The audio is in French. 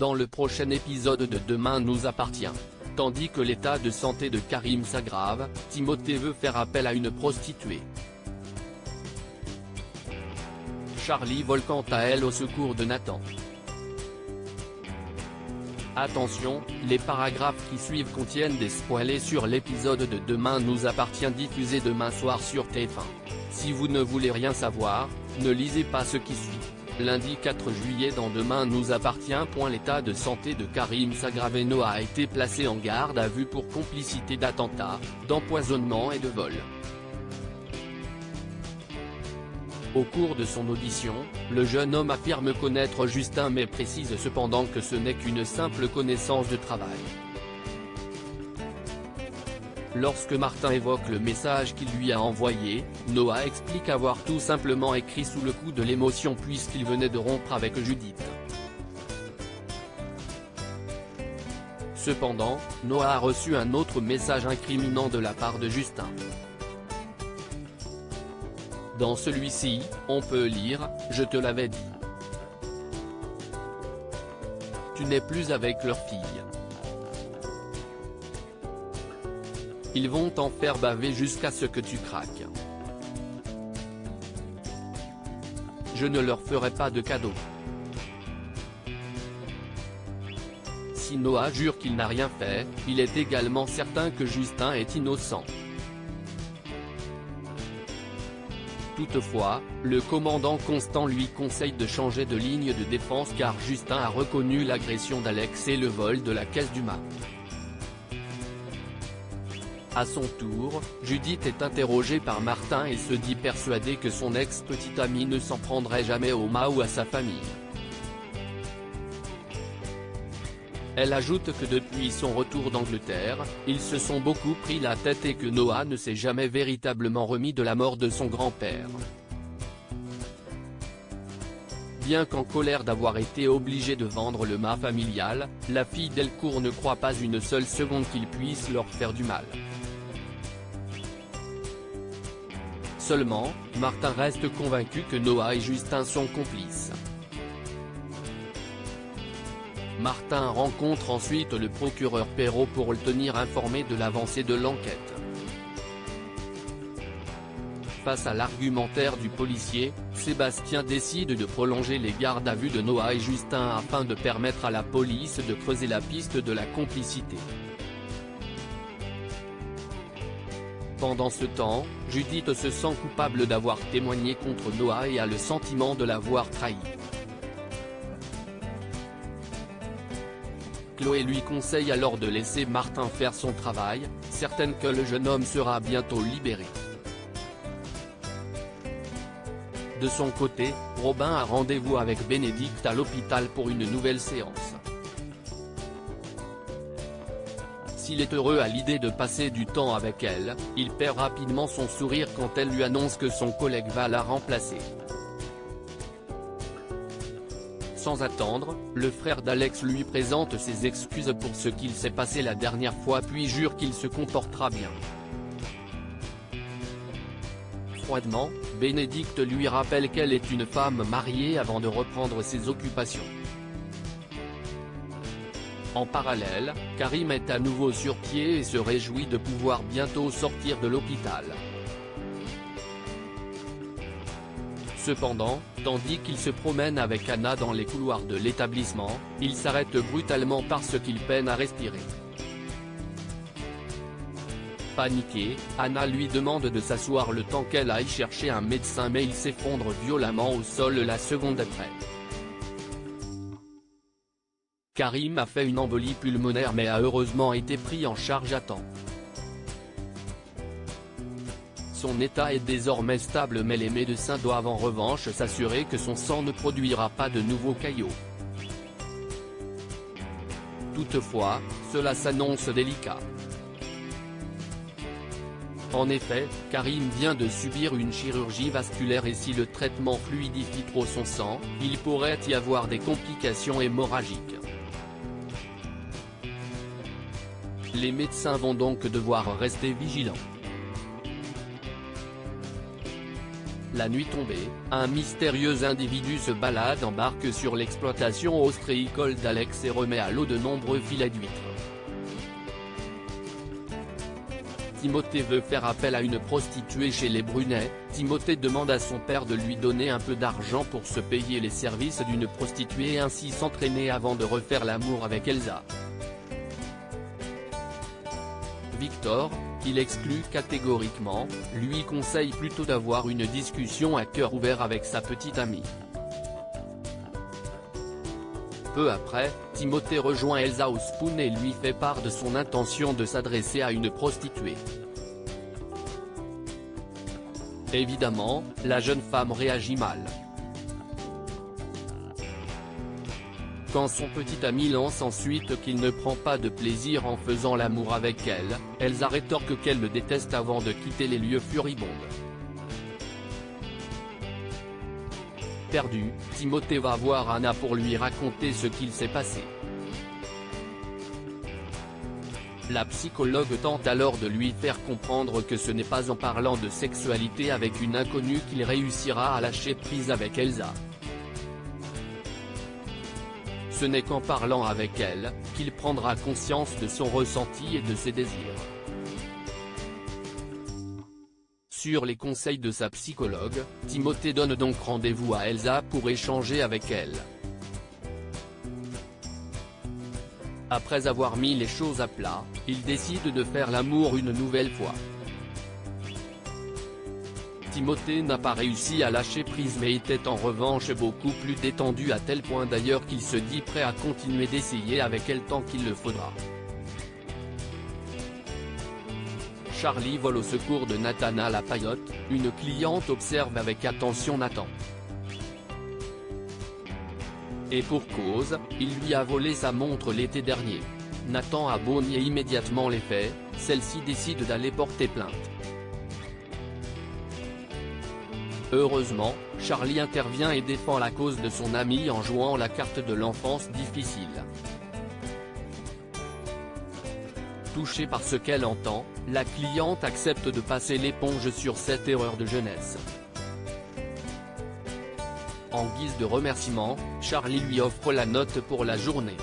dans le prochain épisode de Demain nous appartient. Tandis que l'état de santé de Karim s'aggrave, Timothée veut faire appel à une prostituée. Charlie vole quant à elle au secours de Nathan. Attention, les paragraphes qui suivent contiennent des spoilers sur l'épisode de Demain nous appartient diffusé demain soir sur TF1. Si vous ne voulez rien savoir, ne lisez pas ce qui suit. Lundi 4 juillet dans Demain nous appartient. L'état de santé de Karim s'aggrave et Noah a été placé en garde à vue pour complicité d'attentat, d'empoisonnement et de vol. Au cours de son audition, le jeune homme affirme connaître Justin mais précise cependant que ce n'est qu'une simple connaissance de travail. Lorsque Martin évoque le message qu'il lui a envoyé, Noah explique avoir tout simplement écrit sous le coup de l'émotion puisqu'il venait de rompre avec Judith. Cependant, Noah a reçu un autre message incriminant de la part de Justin. Dans celui-ci, on peut lire « Je te l'avais dit. Tu n'es plus avec leur fille. Ils vont t'en faire baver jusqu'à ce que tu craques. Je ne leur ferai pas de cadeau. » Si Noah jure qu'il n'a rien fait, il est également certain que Justin est innocent. Toutefois, le commandant Constant lui conseille de changer de ligne de défense car Justin a reconnu l'agression d'Alex et le vol de la caisse du MAP. À son tour, Judith est interrogée par Martin et se dit persuadée que son ex-petite amie ne s'en prendrait jamais au MAP ou à sa famille. Elle ajoute que depuis son retour d'Angleterre, ils se sont beaucoup pris la tête et que Noah ne s'est jamais véritablement remis de la mort de son grand-père. Bien qu'en colère d'avoir été obligée de vendre le MAP familial, la fille Delcourt ne croit pas une seule seconde qu'il puisse leur faire du mal. Seulement, Martin reste convaincu que Noah et Justin sont complices. Martin rencontre ensuite le procureur Perrault pour le tenir informé de l'avancée de l'enquête. Face à l'argumentaire du policier, Sébastien décide de prolonger les gardes à vue de Noah et Justin afin de permettre à la police de creuser la piste de la complicité. Pendant ce temps, Judith se sent coupable d'avoir témoigné contre Noah et a le sentiment de l'avoir trahi. Chloé lui conseille alors de laisser Martin faire son travail, certaine que le jeune homme sera bientôt libéré. De son côté, Robin a rendez-vous avec Bénédicte à l'hôpital pour une nouvelle séance. S'il est heureux à l'idée de passer du temps avec elle, il perd rapidement son sourire quand elle lui annonce que son collègue va la remplacer. Sans attendre, le frère d'Alex lui présente ses excuses pour ce qu'il s'est passé la dernière fois puis jure qu'il se comportera bien. Froidement, Bénédicte lui rappelle qu'elle est une femme mariée avant de reprendre ses occupations. En parallèle, Karim est à nouveau sur pied et se réjouit de pouvoir bientôt sortir de l'hôpital. Cependant, tandis qu'il se promène avec Anna dans les couloirs de l'établissement, il s'arrête brutalement parce qu'il peine à respirer. Paniquée, Anna lui demande de s'asseoir le temps qu'elle aille chercher un médecin mais il s'effondre violemment au sol la seconde après. Karim a fait une embolie pulmonaire mais a heureusement été pris en charge à temps. Son état est désormais stable mais les médecins doivent en revanche s'assurer que son sang ne produira pas de nouveaux caillots. Toutefois, cela s'annonce délicat. En effet, Karim vient de subir une chirurgie vasculaire et si le traitement fluidifie trop son sang, il pourrait y avoir des complications hémorragiques. Les médecins vont donc devoir rester vigilants. La nuit tombée, un mystérieux individu se balade en barque sur l'exploitation ostréicole d'Alex et remet à l'eau de nombreux filets d'huîtres. Timothée veut faire appel à une prostituée chez les Brunet. Timothée demande à son père de lui donner un peu d'argent pour se payer les services d'une prostituée et ainsi s'entraîner avant de refaire l'amour avec Elsa. Victor, qu'il exclut catégoriquement, lui conseille plutôt d'avoir une discussion à cœur ouvert avec sa petite amie. Peu après, Timothée rejoint Elsa au Spoon et lui fait part de son intention de s'adresser à une prostituée. Évidemment, la jeune femme réagit mal. Quand son petit ami lance ensuite qu'il ne prend pas de plaisir en faisant l'amour avec elle, Elsa rétorque qu'elle le déteste avant de quitter les lieux furibondes. Perdu, Timothée va voir Anna pour lui raconter ce qu'il s'est passé. La psychologue tente alors de lui faire comprendre que ce n'est pas en parlant de sexualité avec une inconnue qu'il réussira à lâcher prise avec Elsa. Ce n'est qu'en parlant avec elle, qu'il prendra conscience de son ressenti et de ses désirs. Sur les conseils de sa psychologue, Timothée donne donc rendez-vous à Elsa pour échanger avec elle. Après avoir mis les choses à plat, il décide de faire l'amour une nouvelle fois. Timothée n'a pas réussi à lâcher prise mais était en revanche beaucoup plus détendu à tel point d'ailleurs qu'il se dit prêt à continuer d'essayer avec elle tant qu'il le faudra. Charlie vole au secours de Nathana la paillote, une cliente observe avec attention Nathan. Et pour cause, il lui a volé sa montre l'été dernier. Nathan a beau nier immédiatement les faits, celle-ci décide d'aller porter plainte. Heureusement, Charlie intervient et défend la cause de son ami en jouant la carte de l'enfance difficile. Touchée par ce qu'elle entend, la cliente accepte de passer l'éponge sur cette erreur de jeunesse. En guise de remerciement, Charlie lui offre la note pour la journée.